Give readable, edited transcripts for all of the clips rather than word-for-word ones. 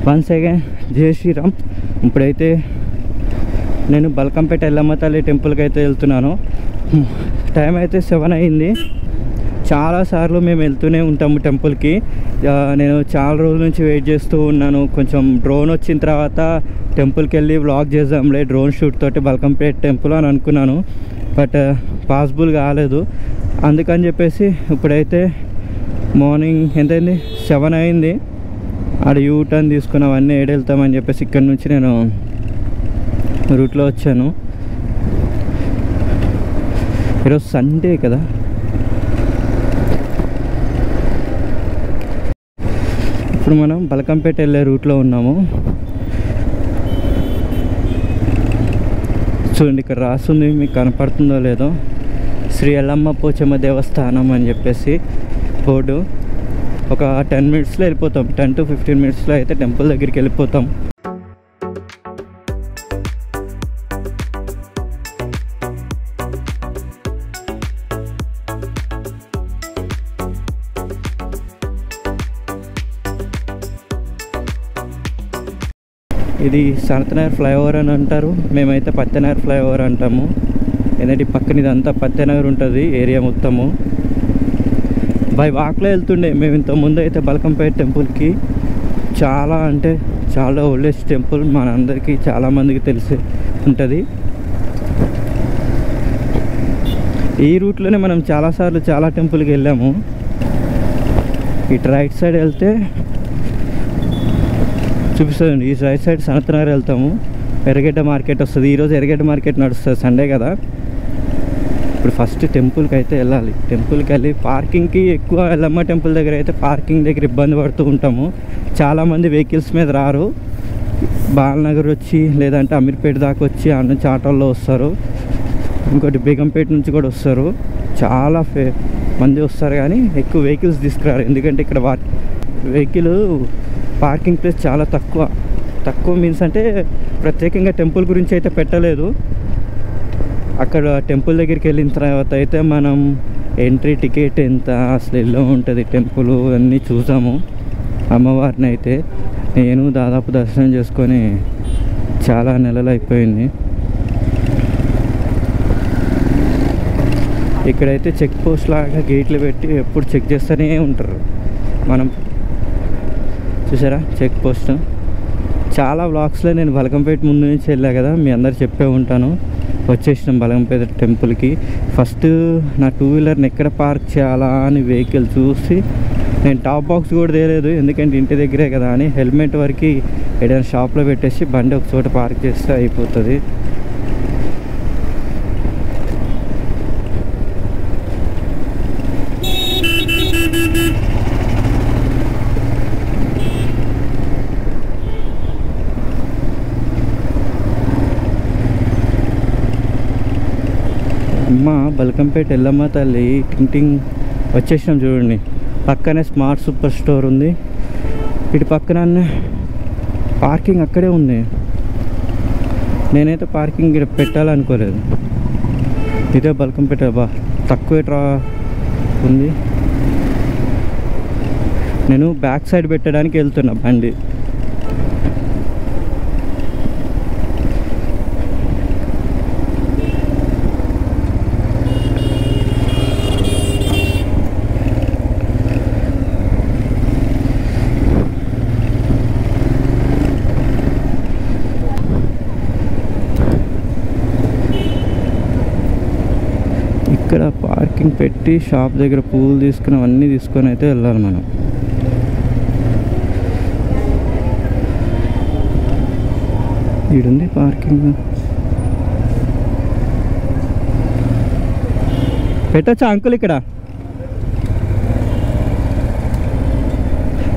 Once again జై శ్రీరామ్. ఇప్పుడైతే నేను బల్కంపేట ఎల్లమ్మ తల్లి టెంపుల్కి అయితే వెళ్తున్నాను. టైం అయితే 7 అయింది. చాలాసార్లు మేము వెళ్తూనే ఉంటాము టెంపుల్కి. నేను చాలా రోజుల నుంచి వెయిట్ చేస్తూ ఉన్నాను. కొంచెం డ్రోన్ వచ్చిన తర్వాత టెంపుల్కి వెళ్ళి వ్లాగ్ చేద్దాంలే డ్రోన్ షూట్ తోటి బల్కంపేట టెంపుల్ అని అనుకున్నాను. బట్ పాసిబుల్ కాలేదు. అందుకని చెప్పేసి ఇప్పుడైతే మార్నింగ్ ఎంతైంది 7 అయింది. ఆడ యూ టర్న్ తీసుకుని అవన్నీ ఏడెళ్తామని చెప్పేసి ఇక్కడ నుంచి నేను రూట్లో వచ్చాను. ఈరోజు సండే కదా. ఇప్పుడు మనం బల్కంపేట వెళ్ళే రూట్లో ఉన్నాము. చూడండి ఇక్కడ రాస్తుంది, మీకు కనపడుతుందో లేదో, శ్రీ ఎల్లమ్మ పోచమ్మ దేవస్థానం అని చెప్పేసి బోర్డు. ఒక 10 మినిట్స్లో వెళ్ళిపోతాం. 10 to 15 మినిట్స్లో అయితే టెంపుల్ దగ్గరికి వెళ్ళిపోతాం. ఇది సనత్నగర్ ఫ్లైఓవర్ అని అంటారు, మేమైతే పత్తెనగర్ ఫ్లైఓవర్ అంటాము. ఎందుకంటే పక్కన ఇదంతా పత్తెనగర్ ఉంటుంది ఏరియా మొత్తము. బై వాక్లో వెళ్తుండే మేము ఇంతకుముందు అయితే బల్కంపేట టెంపుల్కి. చాలా అంటే చాలా ఓల్డెస్ట్ టెంపుల్, మనందరికీ చాలామందికి తెలిసి ఉంటుంది. ఈ రూట్లోనే మనం చాలాసార్లు చాలా టెంపుల్కి వెళ్ళాము. ఇటు రైట్ సైడ్ వెళ్తే చూపిస్తుంది. ఈ రైట్ సైడ్ సనత్నగర్ వెళ్తాము. ఎర్రగడ్డ మార్కెట్ వస్తుంది. ఈరోజు ఎర్రగడ్డ మార్కెట్ నడుస్తుంది, సండే కదా. ఇప్పుడు ఫస్ట్ టెంపుల్కి అయితే వెళ్ళాలి. టెంపుల్కి వెళ్ళి పార్కింగ్కి ఎక్కువ ఎల్లమ్మ టెంపుల్ దగ్గర అయితే పార్కింగ్ దగ్గర ఇబ్బంది పడుతూ ఉంటాము. చాలామంది వెహికల్స్ మీద రారు. బాలనగర్ వచ్చి లేదంటే అమీర్పేట దాకా వచ్చి అన్న నుంచి ఆటోల్లో వస్తారు. ఇంకోటి బేగంపేట నుంచి కూడా వస్తారు. చాలా మంది వస్తారు కానీ ఎక్కువ వెహికల్స్ తీసుకురారు. ఎందుకంటే ఇక్కడ వెహికల్ పార్కింగ్ ప్లేస్ చాలా తక్కువ మీన్స్ అంటే ప్రత్యేకంగా టెంపుల్ గురించి అయితే పెట్టలేదు. అక్కడ టెంపుల్ దగ్గరికి వెళ్ళిన తర్వాత అయితే మనం ఎంట్రీ టికెట్ ఎంత, అసలు ఎలా ఉంటుంది టెంపుల్ అన్నీ చూసాము. అమ్మవారిని అయితే నేను దాదాపు దర్శనం చేసుకొని చాలా నెలలు అయిపోయింది. ఇక్కడైతే చెక్ పోస్ట్ లాగా గేట్లు పెట్టి ఎప్పుడు చెక్ చేస్తూనే ఉంటారు. మనం చూసారా చెక్ పోస్ట్. చాలా వ్లాగ్స్లో నేను బల్కంపేట ముందు నుంచి వెళ్ళా కదా, మీ అందరు చెప్పే ఉంటాను. వచ్చేసినాం బల్కంపేట టెంపుల్కి. ఫస్ట్ నా 2 వీలర్ని ఎక్కడ పార్క్ చేయాలా అని వెహికల్ చూసి నేను టాప్ బాక్స్ కూడా తేలేదు, ఎందుకంటే ఇంటి దగ్గరే కదా అని. హెల్మెట్ వరకు ఏదైనా షాప్లో పెట్టేసి బండి ఒక చోట పార్క్ చేస్తే అయిపోతుంది. అమ్మ బల్కంపేట ఎల్లమ్మ తల్లి టింగ్ వచ్చేసినాం చూడండి. పక్కనే స్మార్ట్ సూపర్ స్టోర్ ఉంది. ఇటు పక్కన పార్కింగ్ అక్కడే ఉంది. నేనైతే పార్కింగ్ ఇక్కడ పెట్టాలనుకోలేదు. ఇదే బల్కంపేట తక్కువ ఉంది. నేను బ్యాక్ సైడ్ పెట్టడానికి వెళ్తున్నా బండి. ఇక్కడ పార్కింగ్ పెట్టి షాప్ దగ్గర పూలు తీసుకుని అవన్నీ తీసుకొని అయితే వెళ్ళాలి మనం. ఈడుంది పార్కింగ్. పెట్టచ్చా అంకుల్ ఇక్కడ?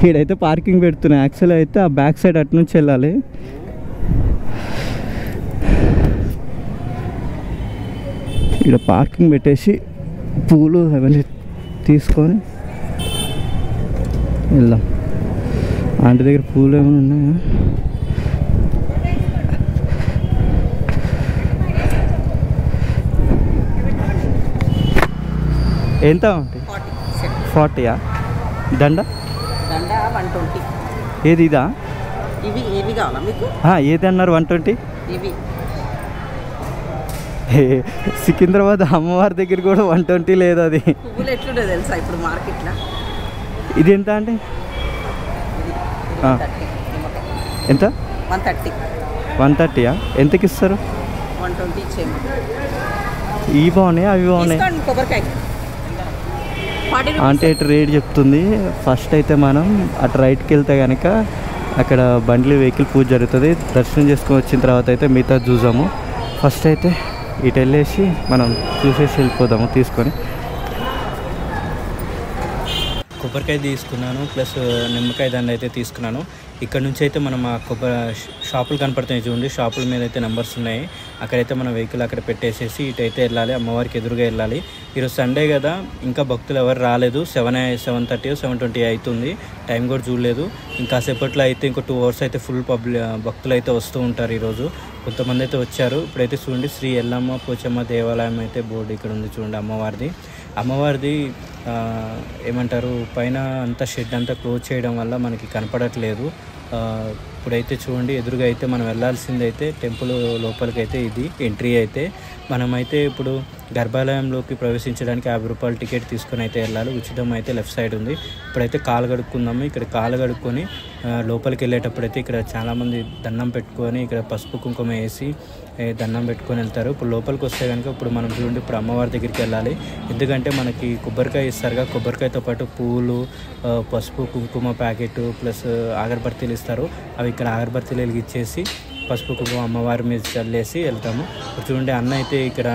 ఈడైతే పార్కింగ్ పెడుతున్నా. యాక్చువల్లీ అయితే ఆ బ్యాక్ సైడ్ అటు నుంచి వెళ్ళాలి. ఇక్కడ పార్కింగ్ పెట్టేసి పూలు అవన్నీ తీసుకొని వెళ్దాం. ఆంటీ దగ్గర పూలు ఏమైనా ఉన్నాయా? ఎంత ఉంటాయి? 40యా? దండ 120. ఏది ఇదా? ఇవి కావాలా మీకు? ఏది అన్నారు 120? ఇవి సికింద్రాబాద్ అమ్మవారి దగ్గర కూడా 120 లేదు. అది పువ్వులు ఎట్లుండే తెలుసా ఇప్పుడు మార్కెట్లో? ఇది ఎంత అంటే ఎంత? 130. ఎంతకి ఇస్తారు? 120 ఇచ్చేమో. ఇవి బాగున్నాయి, అవి బాగున్నాయి. కొబ్బరికాయ అంటే ఇటు రేట్ చెప్తుంది. ఫస్ట్ అయితే మనం అటు రైట్కి వెళ్తే కనుక అక్కడ బండ్లు వెహికల్ పూజ జరుగుతుంది. దర్శనం చేసుకొని వచ్చిన తర్వాత అయితే మిగతా చూసాము. ఫస్ట్ అయితే ఇటు వెళ్ళేసి మనం చూసేసి వెళ్ళిపోదాము తీసుకొని. కొబ్బరికాయ తీసుకున్నాను, ప్లస్ నిమ్మకాయ దండ అయితే తీసుకున్నాను. ఇక్కడ నుంచి అయితే మనం ఆ కొబ్బరి షాపులు కనపడుతున్నాయి చూడండి, షాపుల మీద అయితే నెంబర్స్ ఉన్నాయి. అక్కడైతే మన వెహికల్ అక్కడ పెట్టేసేసి ఇటైతే వెళ్ళాలి, అమ్మవారికి ఎదురుగా వెళ్ళాలి. ఈరోజు సండే కదా, ఇంకా భక్తులు ఎవరు రాలేదు. 7:30 7:20 అవుతుంది, టైం కూడా చూడలేదు. ఇంకా సేపట్లో అయితే ఇంకో 2 hours అయితే ఫుల్ భక్తులు అయితే వస్తూ ఉంటారు. ఈరోజు కొంతమంది అయితే వచ్చారు. ఇప్పుడైతే చూడండి, శ్రీ ఎల్లమ్మ పోచమ్మ దేవాలయం అయితే బోర్డు ఇక్కడ ఉంది చూడండి. అమ్మవారిది ఏమంటారు, పైన అంతా షెడ్ అంతా క్లోజ్ చేయడం వల్ల మనకి కనపడట్లేదు. ఇప్పుడైతే చూడండి, ఎదురుగా అయితే మనం వెళ్ళాల్సింది అయితే టెంపుల్ లోపలికి అయితే ఇది ఎంట్రీ. అయితే మనమైతే ఇప్పుడు గర్భాలయంలోకి ప్రవేశించడానికి 50 రూపాయలు టికెట్ తీసుకొని అయితే వెళ్ళాలి. ఉచితం అయితే లెఫ్ట్ సైడ్ ఉంది. ఇప్పుడైతే కాలు కడుక్కుందాము. ఇక్కడ కాలు కడుక్కొని లోపలికి వెళ్ళేటప్పుడు అయితే ఇక్కడ చాలామంది దండం పెట్టుకొని ఇక్కడ పసుపు కుంకుమ వేసి దండం పెట్టుకొని వెళ్తారు. ఇప్పుడు లోపలికి వస్తే కనుక ఇప్పుడు మనం చూడండి, ఇప్పుడు అమ్మవారి దగ్గరికి వెళ్ళాలి. ఎందుకంటే మనకి కొబ్బరికాయ ఇస్తారుగా, కొబ్బరికాయతో పాటు పూలు, పసుపు కుంకుమ ప్యాకెట్ ప్లస్ అగరబత్తీలు ఇస్తారు. అవి ఇక్కడ అగరబత్తీలు వెలిగించేసి పసుపు కుంకుమ అమ్మవారి మీద చల్లేసి వెళ్తాము. ఇప్పుడు చూడండి, అన్న అయితే ఇక్కడ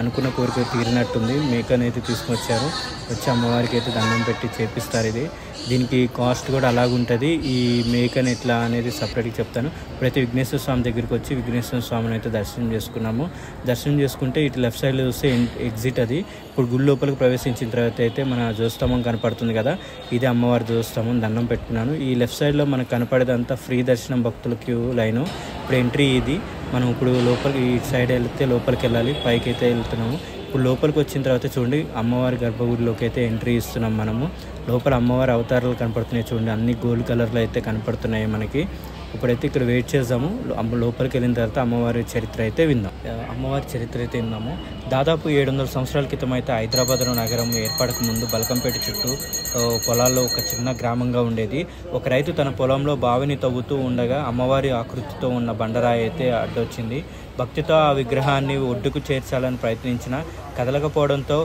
అనుకున్న కోరిక తీరినట్టుంది. మేకనైతే తీసుకొచ్చారు, వచ్చి అమ్మవారికి అయితే దండం పెట్టి చేపిస్తారు. దీనికి కాస్ట్ కూడా అలాగుంటుంది. ఈ మేకని ఎట్లా అనేది సపరేట్గా చెప్తాను. ఇప్పుడైతే విఘ్నేశ్వర స్వామి దగ్గరికి వచ్చి విఘ్నేశ్వర స్వామిని అయితే దర్శనం చేసుకున్నాము. దర్శనం చేసుకుంటే ఇటు లెఫ్ట్ సైడ్లో చూస్తే ఎగ్జిట్ అది. ఇప్పుడు గుడి లోపలికి ప్రవేశించిన తర్వాత అయితే మన ధ్వజస్తంభం కనపడుతుంది కదా, ఇది అమ్మవారి ధ్వజస్తంభం. దండం పెట్టుకున్నాను. ఈ లెఫ్ట్ సైడ్లో మనకు కనపడేదంతా ఫ్రీ దర్శనం, భక్తుల క్యూ లైను. ఇప్పుడు ఎంట్రీ ఇది. మనం ఇప్పుడు లోపలికి ఈ సైడ్ వెళ్తే లోపలికి వెళ్ళాలి, పైకి అయితే వెళ్తున్నాము. ఇప్పుడు లోపలికి వచ్చిన తర్వాత చూడండి, అమ్మవారి గర్భగుడిలోకి అయితే ఎంట్రీ ఇస్తున్నాం మనము. లోపల అమ్మవారి అవతారాలు కనపడుతున్నాయి చూడండి, అన్ని గోల్డ్ కలర్లో అయితే కనపడుతున్నాయి మనకి. ఇప్పుడైతే ఇక్కడ వెయిట్ చేద్దాము. లోపలికి వెళ్ళిన తర్వాత అమ్మవారి చరిత్ర అయితే విందాం. దాదాపు 700 సంవత్సరాల క్రితం అయితే హైదరాబాద్ నగరం ఏర్పడక ముందు బల్కంపేట చుట్టూ పొలాల్లో ఒక చిన్న గ్రామంగా ఉండేది. ఒక రైతు తన పొలంలో బావిని తవ్వుతూ ఉండగా అమ్మవారి ఆకృతితో ఉన్న బండరాయి అయితే అడ్డొచ్చింది. భక్తితో ఆ విగ్రహాన్ని ఒడ్డుకు చేర్చాలని ప్రయత్నించిన కదలకపోవడంతో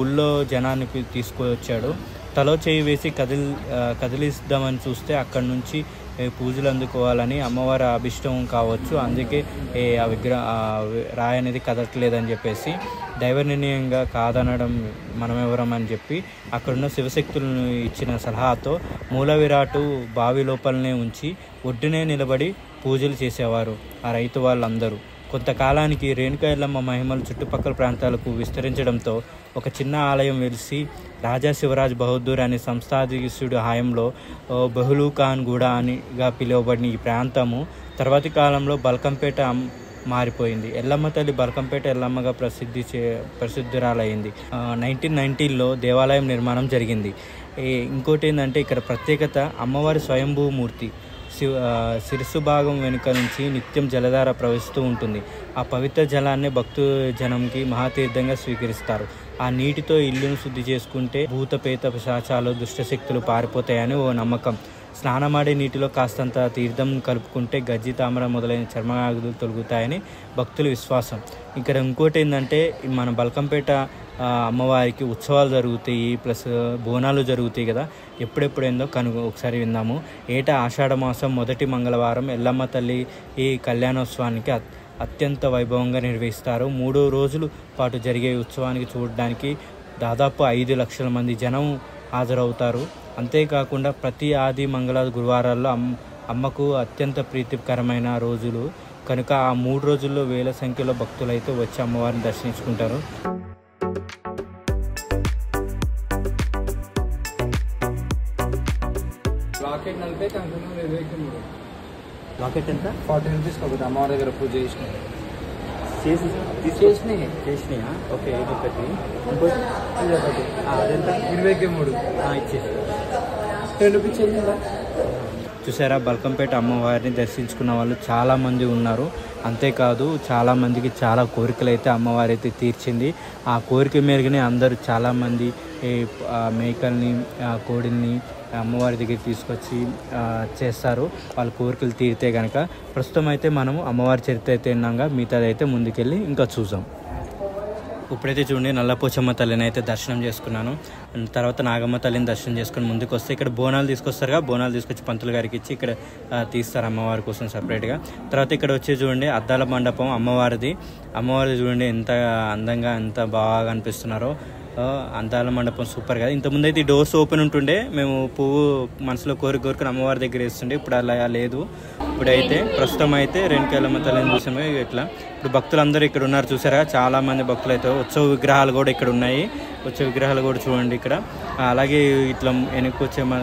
ఊళ్ళో జనాన్ని తీసుకువచ్చాడు. తలో చేయి వేసి కదిలిద్దామని చూస్తే అక్కడి నుంచి పూజలు అందుకోవాలని అమ్మవారి అభిష్టం కావచ్చు, అందుకే రాయి అనేది కదలట్లేదని చెప్పేసి దైవ నిర్ణయంగా కాదనడం మనమెవరం అని చెప్పి అక్కడున్న శివశక్తులను ఇచ్చిన సలహాతో మూల విరాటు బావి లోపలనే ఉంచి ఒడ్డునే నిలబడి పూజలు చేసేవారు ఆ రైతు వాళ్ళందరూ. కొంతకాలానికి రేణుకా ఎల్లమ్మ మహిమలు చుట్టుపక్కల ప్రాంతాలకు విస్తరించడంతో ఒక చిన్న ఆలయం వెలిసి రాజా శివరాజ్ బహదూర్ అనే సంస్థాధీశుడు హయాంలో బహుళూఖాన్ గూడ అనిగా పిలువబడిన ఈ ప్రాంతము తర్వాతి కాలంలో బల్కంపేట మారిపోయింది. ఎల్లమ్మ తల్లి బల్కంపేట ఎల్లమ్మగా ప్రసిద్ధురాలైంది. 1990లో దేవాలయం నిర్మాణం జరిగింది. ఇంకోటి ఏంటంటే ఇక్కడ ప్రత్యేకత, అమ్మవారి స్వయంభూమూర్తి శిరస్సు భాగం వెనుక నుంచి నిత్యం జలధార ప్రవహిస్తూ ఉంటుంది. ఆ పవిత్ర జలాన్ని భక్తు జనంకి మహాతీర్థంగా స్వీకరిస్తారు. ఆ నీటితో ఇల్లును శుద్ధి చేసుకుంటే భూతపేత పిశాచాలు దుష్టశక్తులు పారిపోతాయని ఓ నమ్మకం. స్నానమాడే నీటిలో కాస్తంత తీర్థం కలుపుకుంటే గజ్జి తామర మొదలైన చర్మవ్యాధులు తొలగుతాయని భక్తుల విశ్వాసం. ఇక్కడ ఇంకోటి ఏంటంటే, మన బల్కంపేట అమ్మవారికి ఉత్సవాలు జరుగుతాయి, ప్లస్ బోనాలు జరుగుతాయి కదా, ఎప్పుడెప్పుడైందో ఒకసారి విందాము. ఏటా ఆషాఢ మాసం మొదటి మంగళవారం ఎల్లమ్మ తల్లి ఈ కళ్యాణోత్సవానికి అత్యంత వైభవంగా నిర్వహిస్తారు. 3 రోజుల పాటు జరిగే ఉత్సవానికి చూడడానికి దాదాపు 5 లక్షల మంది జనం హాజరవుతారు. అంతేకాకుండా ప్రతి ఆది మంగళ గురువారాల్లో అమ్మకు అత్యంత ప్రీతికరమైన రోజులు కనుక ఆ 3 రోజుల్లో వేల సంఖ్యలో భక్తులైతే వచ్చి అమ్మవారిని దర్శించుకుంటారు. లాకెట్ ఎంత? 40 రూపీస్ ఒకటి. అమ్మవారి దగ్గర పూజ చేసినాయా? ఓకే, ఇది ఒకటి. అదెంత? 23 ఇచ్చేసి 10 రూపీస్. చూసారా, బల్కంపేట అమ్మవారిని దర్శించుకున్న వాళ్ళు చాలామంది ఉన్నారు. అంతేకాదు చాలామందికి చాలా కోరికలు అయితే అమ్మవారి అయితే తీర్చింది. ఆ కోరిక మేరగానే అందరూ చాలామంది మేకల్ని కోడిని అమ్మవారి దగ్గర తీసుకొచ్చి చేస్తారు వాళ్ళ కోరికలు తీరితే కనుక. ప్రస్తుతం అయితే మనము అమ్మవారి చరిత్ర అయితే విన్నాక మిగతాది అయితే ముందుకెళ్ళి ఇంకా చూసాం. ఇప్పుడైతే చూడండి, నల్లపోచమ్మ తల్లిని అయితే దర్శనం చేసుకున్నాను. తర్వాత నాగమ్మ తల్లిని దర్శనం చేసుకుని ముందుకు వస్తే ఇక్కడ బోనాలు తీసుకొస్తారుగా, బోనాలు తీసుకొచ్చి పంతులు గారికి ఇచ్చి ఇక్కడ తీస్తారు అమ్మవారి కోసం సపరేట్గా. తర్వాత ఇక్కడ వచ్చి చూడండి అద్దాల మండపం అమ్మవారిది చూడండి ఎంత అందంగా ఎంత బాగా అనిపిస్తున్నారో. అందాల మండపం సూపర్ కదా. ఇంతకుముందు అయితే ఈ డోర్స్ ఓపెన్ ఉంటుండే, మేము పువ్వు మనసులో కోరుకుని అమ్మవారి దగ్గర వేస్తుండే. ఇప్పుడు అలా లేదు. ఇప్పుడైతే ప్రస్తుతం అయితే రేణుకాయలమ్మ తల్లిని చూసాము. ఇట్లా ఇప్పుడు భక్తులందరూ ఇక్కడ ఉన్నారు చూసారా, చాలా మంది భక్తులు అయితే ఉత్సవ విగ్రహాలు కూడా ఇక్కడ ఉన్నాయి. ఉత్సవ విగ్రహాలు కూడా చూడండి ఇక్కడ. అలాగే ఇట్లా వెనక్కి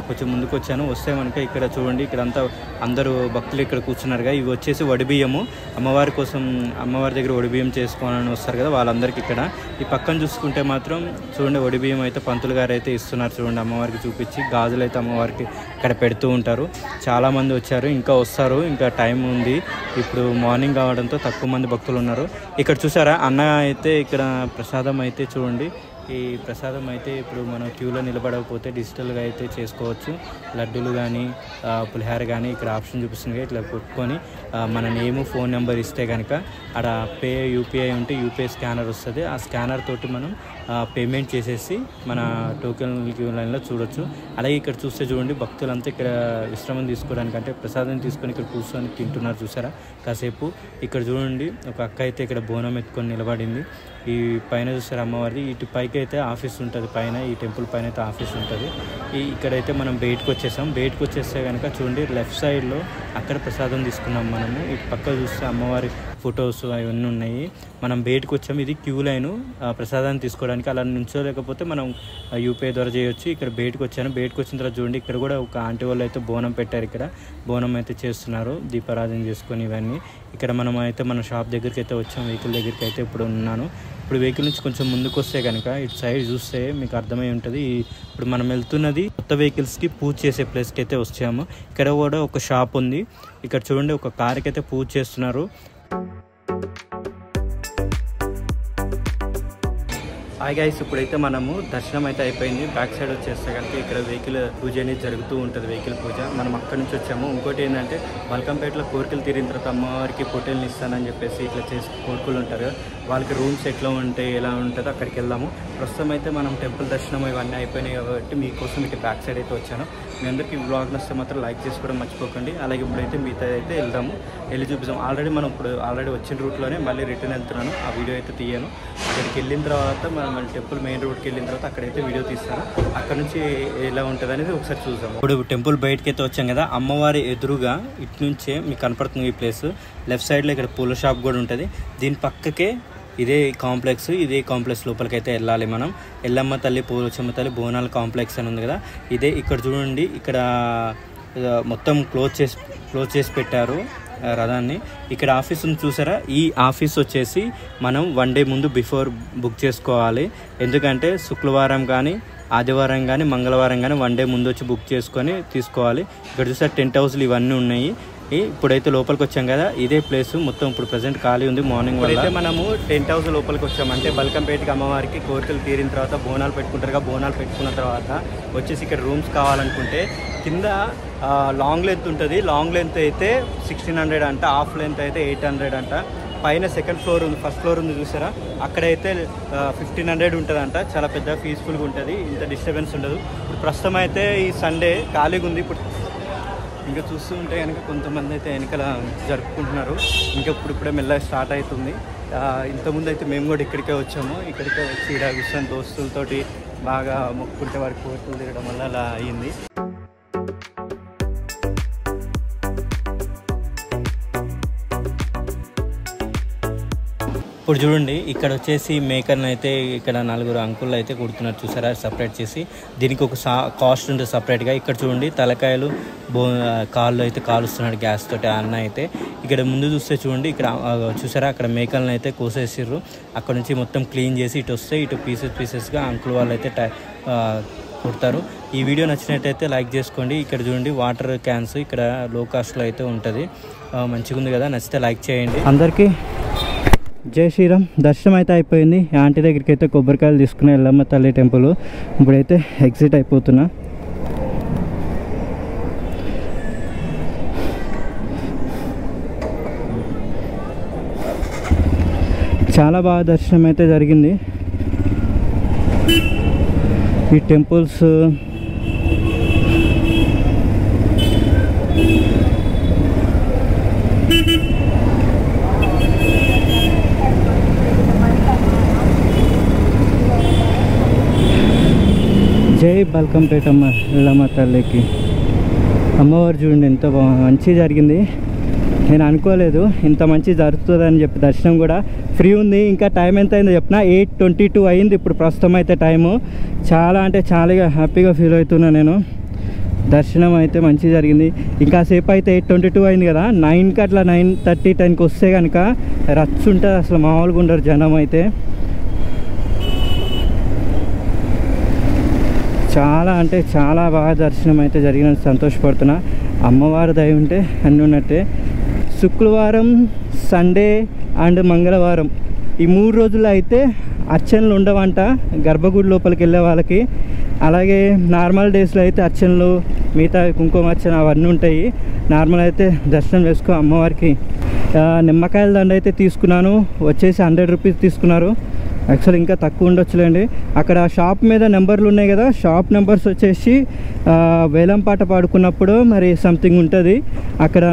కొంచెం ముందుకు వచ్చాను. వస్తే మనకి ఇక్కడ చూడండి, ఇక్కడ అంతా అందరూ భక్తులు ఇక్కడ కూర్చున్నారుగా. ఇవి వచ్చేసి వడిబియ్యము, అమ్మవారి కోసం అమ్మవారి దగ్గర వడిబియ్యం చేసుకోవాలని వస్తారు కదా వాళ్ళందరికీ ఇక్కడ. ఈ పక్కన చూసుకుంటే మాత్రం చూడండి వడిబియ్యం అయితే పంతులు గారు అయితే ఇస్తున్నారు చూడండి, అమ్మవారికి చూపించి. గాజులు అయితే అమ్మవారికి ఇక్కడ పెడుతూ ఉంటారు. చాలామంది వచ్చారు, ఇంకా వస్తారు, ఇంకా టైం ఉంది. ఇప్పుడు మార్నింగ్ కావడంతో తక్కువ మంది భక్తులు ఉన్నారు. ఇక్కడ చూసారా అన్న అయితే ఇక్కడ ప్రసాదం అయితే చూడండి. ఈ ప్రసాదం అయితే ఇప్పుడు మనం క్యూలో నిలబడకపోతే డిజిటల్గా అయితే చేసుకోవచ్చు. లడ్డూలు కానీ పులిహార కానీ ఇక్కడ ఆప్షన్ చూపిస్తుంది. ఇట్లా కొట్టుకొని మన నేము ఫోన్ నెంబర్ ఇస్తే కనుక అక్కడ యూపీఐ ఉంటే యూపీఐ స్కానర్ వస్తుంది. ఆ స్కానర్ తోటి మనం పేమెంట్ చేసేసి మన టోకెన్ క్యూ లైన్లో చూడొచ్చు. అలాగే ఇక్కడ చూస్తే చూడండి భక్తులంతా ఇక్కడ విశ్రామం తీసుకోవడానికి అంటే ప్రసాదం తీసుకొని ఇక్కడ కూర్చొని తింటున్నారు చూసారా కాసేపు. ఇక్కడ చూడండి ఒక అక్క అయితే ఇక్కడ బోనం ఎత్తుకొని నిలబడింది. ఈ పైన చూసారు అమ్మవారిది. ఇటు పైకి అయితే ఆఫీస్ ఉంటుంది, పైన ఈ టెంపుల్ పైన అయితే ఆఫీస్ ఉంటుంది. ఇక్కడైతే మనం బయటకు వచ్చేసాం. బయటకు వచ్చేస్తే కనుక చూడండి లెఫ్ట్ సైడ్లో అక్కడ ప్రసాదం తీసుకున్నాం మనము. ఇటు పక్క చూస్తే అమ్మవారి ఫొటోస్ అవన్నీ ఉన్నాయి. మనం బయటకు వచ్చాము. ఇది క్యూ లైను ప్రసాదాన్ని తీసుకోవడానికి. అలా నుంచోలేకపోతే మనం యూపీఐ ద్వారా చేయొచ్చు. ఇక్కడ బయటకు వచ్చాను. బయటకు వచ్చిన తర్వాత చూడండి ఇక్కడ కూడా ఒక ఆంటీ వాళ్ళు అయితే బోనం పెట్టారు. ఇక్కడ బోనం అయితే చేస్తున్నారు, దీపారాధన చేసుకొని ఇవన్నీ. ఇక్కడ మనం అయితే మన షాప్ దగ్గరికి అయితే వచ్చాం, వెహికల్ దగ్గరికి అయితే ఇప్పుడు ఉన్నాను. ఇప్పుడు వెహికల్ నుంచి కొంచెం ముందుకు వస్తే కనుక ఇటు సైడ్ చూస్తే మీకు అర్థమై ఉంటుంది. ఇప్పుడు మనం వెళ్తున్నది కొత్త వెహికల్స్కి పూజ చేసే ప్లేస్కి అయితే వచ్చాము. ఇక్కడ కూడా ఒక షాప్ ఉంది. ఇక్కడ చూడండి ఒక కార్కి అయితే పూజ చేస్తున్నారు. హాయ్ గైస్, ఇప్పుడైతే మనము దర్శనం అయితే అయిపోయింది. బ్యాక్ సైడ్ వచ్చేస్తే కనుక ఇక్కడ వెహికల్ పూజ అనేది జరుగుతూ ఉంటుంది, వెహికల్ పూజ. మనం అక్కడి నుంచి వచ్చాము. ఇంకోటి ఏంటంటే బల్కంపేటలో కోరికలు తీరిన తర్వాత అమ్మవారికి పొట్టేలు ఇస్తానని చెప్పేసి ఇట్లా చేసి కోరికలు ఉంటారు, వాళ్ళకి రూమ్స్ ఎట్లా ఉంటాయి ఎలా ఉంటుందో అక్కడికి వెళ్దాము. ప్రస్తుతం అయితే మనం టెంపుల్ దర్శనం ఇవన్నీ అయిపోయినాయి కాబట్టి మీకోసం ఇటు బ్యాక్ సైడ్ అయితే వచ్చాను. మీ అందరికీ వ్లాగ్ నచ్చితే మాత్రం లైక్ చేసుకోవడం మర్చిపోకండి. అలాగే ఇప్పుడైతే మిగతా అయితే వెళ్దాము, వెళ్ళి చూపిస్తాం. ఆల్రెడీ వచ్చిన రూట్లోనే మళ్ళీ రిటర్న్ వెళ్తున్నాను. ఆ వీడియో అయితే తీయను. అక్కడికి వెళ్ళిన తర్వాత మనం టెంపుల్ మెయిన్ రోడ్కి వెళ్ళిన తర్వాత అక్కడైతే వీడియో తీస్తాను. అక్కడ నుంచి ఎలా ఉంటుంది అనేది ఒకసారి చూసాము. ఇప్పుడు టెంపుల్ బయటకి అయితే వచ్చాం కదా, అమ్మవారి ఎదురుగా ఇటు నుంచే మీకు కనపడుతుంది ఈ ప్లేస్. లెఫ్ట్ సైడ్లో ఇక్కడ పూల షాప్ కూడా ఉంటుంది. దీని పక్కకే ఇదే కాంప్లెక్స్ లోపలికి అయితే వెళ్ళాలి మనం. ఎల్లమ్మ తల్లి పోచమ్మ తల్లి బోనాల కాంప్లెక్స్ అని ఉంది కదా, ఇదే. ఇక్కడ చూడండి ఇక్కడ మొత్తం క్లోజ్ చేసి పెట్టారు రథాన్ని. ఇక్కడ ఆఫీస్ ఉంది చూసారా, ఈ ఆఫీస్ వచ్చేసి మనం 1 day ముందు బిఫోర్ బుక్ చేసుకోవాలి. ఎందుకంటే శుక్రవారం కానీ ఆదివారం కానీ మంగళవారం కానీ 1 day ముందు వచ్చి బుక్ చేసుకొని తీసుకోవాలి. ఇక్కడ చూసారా టెంట్ హౌస్లు ఇవన్నీ ఉన్నాయి. ఇప్పుడైతే లోపలికి వచ్చాం కదా, ఇదే ప్లేస్ మొత్తం ఇప్పుడు ప్రజెంట్ ఖాళీ ఉంది. మార్నింగ్ అయితే మనము టెంట్ హౌస్ లోపలికి వచ్చాం. అంటే బల్కంపేటకి అమ్మవారికి కోరికలు తీరిన తర్వాత బోనాలు పెట్టుకుంటారుగా, బోనాలు పెట్టుకున్న తర్వాత వచ్చేసి ఇక్కడ రూమ్స్ కావాలనుకుంటే కింద లాంగ్ లెంత్ ఉంటుంది. లాంగ్ లెంత్ అయితే 1600 అంట, హాఫ్ లెంత్ అయితే 800 అంట. పైన సెకండ్ ఫ్లోర్ ఉంది, ఫస్ట్ ఫ్లోర్ ఉంది చూసారా, అక్కడైతే 1500 ఉంటుందంట. చాలా పెద్ద పీస్ఫుల్గా ఉంటుంది, ఇంత డిస్టర్బెన్స్ ఉండదు. ఇప్పుడు ప్రస్తుతం అయితే ఈ సండే ఖాళీగా ఉంది. ఇప్పుడు ఇంకా చూస్తూ ఉంటే కనుక కొంతమంది అయితే వెనకాల జరుపుకుంటున్నారు. ఇంకా ఇప్పుడే మెల్లగా స్టార్ట్ అవుతుంది. ఇంతకుముందు అయితే మేము కూడా ఇక్కడికే వచ్చాము. ఇక్కడికే వచ్చి ఇక్కడ కూర్చొని దోస్తులతోటి బాగా మొక్కుకుంటే వారికి కోరికలు తిరగడం వల్ల అలా అయ్యింది. ఇప్పుడు చూడండి ఇక్కడ వచ్చేసి మేకర్ని అయితే ఇక్కడ 4 అంకుళ్ళు అయితే కుడుతున్నారు చూసారా, సపరేట్ చేసి. దీనికి ఒక కాస్ట్ ఉంటుంది సపరేట్గా. ఇక్కడ చూడండి తలకాయలు కాళ్ళు అయితే కాలుస్తున్నాడు గ్యాస్ తోటి అన్న అయితే. ఇక్కడ ముందు చూస్తే చూడండి ఇక్కడ చూసారా అక్కడ మేకలను అయితే కోసేసిర్రు. అక్కడ నుంచి మొత్తం క్లీన్ చేసి ఇటు వస్తే ఇటు పీసెస్గా అంకుల్ వాళ్ళు అయితే కుడతారు. ఈ వీడియో నచ్చినట్టయితే లైక్ చేసుకోండి. ఇక్కడ చూడండి వాటర్ క్యాన్స్ ఇక్కడ లో కాస్ట్లో అయితే ఉంటుంది. మంచిగా ఉంది కదా, నచ్చితే లైక్ చేయండి. అందరికీ జై శ్రీరామ్. దర్శనం అయితే అయిపోయింది. ఆంటీ దగ్గరికి అయితే కొబ్బరికాయలు తీసుకుని ఎల్లమ్మ తల్లి టెంపుల్. ఇప్పుడైతే ఎగ్జిట్ అయిపోతున్నా. చాలా బాగా దర్శనం అయితే జరిగింది. ఈ టెంపుల్స్ జై బల్కంపేటమ్మ ఎల్లమ్మ తల్లికి. అమ్మవారు చూడండి ఎంత మంచిగా జరిగింది. నేను అనుకోలేదు ఇంత మంచి జరుగుతుందని చెప్పి. దర్శనం కూడా ఫ్రీ ఉంది. ఇంకా టైం ఎంత అయిందో చెప్పిన 8:22 అయింది ఇప్పుడు ప్రస్తుతం అయితే టైము. చాలా అంటే చాలా హ్యాపీగా ఫీల్ అవుతున్నా నేను. దర్శనం అయితే మంచిగా జరిగింది. ఇంకా సేపు అయితే 8:22 అయింది కదా, 9కి అట్లా 9:30, 10కి వస్తే కనుక రచ్చ ఉంటుంది. అసలు మామూలుగా ఉండరు జనం అయితే. చాలా అంటే చాలా బాగా దర్శనం అయితే జరిగినందుకు సంతోషపడుతున్నా. అమ్మవారి దయ ఉంటే అన్నీ ఉన్నట్టే. శుక్రవారం, సండే అండ్ మంగళవారం ఈ 3 రోజుల్లో అయితే అర్చనలు ఉండవంట గర్భగుడి లోపలికి వెళ్ళే వాళ్ళకి. అలాగే నార్మల్ డేస్లో అయితే అర్చనలు, మిగతా కుంకుమార్చన అవన్నీ ఉంటాయి. నార్మల్ అయితే దర్శనం చేసుకో. అమ్మవారికి నిమ్మకాయల దండ అయితే తీసుకున్నాను, వచ్చేసి 100 రూపీస్ తీసుకున్నారు. యాక్చువల్ ఇంకా తక్కువ ఉండొచ్చులేండి. అక్కడ షాప్ మీద నెంబర్లు ఉన్నాయి కదా, షాప్ నెంబర్స్ వచ్చేసి వేలం పాట పాడుకున్నప్పుడు మరి సంథింగ్ ఉంటుంది అక్కడ.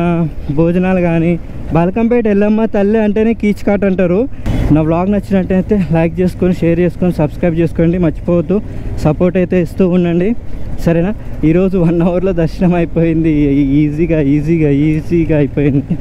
భోజనాలు కానీ బల్కంపేట ఎల్లమ్మ తల్లి అంటేనే కీచ్కాట్ అంటారు. నా వ్లాగ్ నచ్చినట్టయితే లైక్ చేసుకొని, షేర్ చేసుకొని, సబ్స్క్రైబ్ చేసుకోండి. మర్చిపోవద్దు, సపోర్ట్ అయితే ఇస్తూ ఉండండి. సరేనా? ఈరోజు 1 అవర్లో దర్శనం అయిపోయింది. ఈజీగా అయిపోయింది.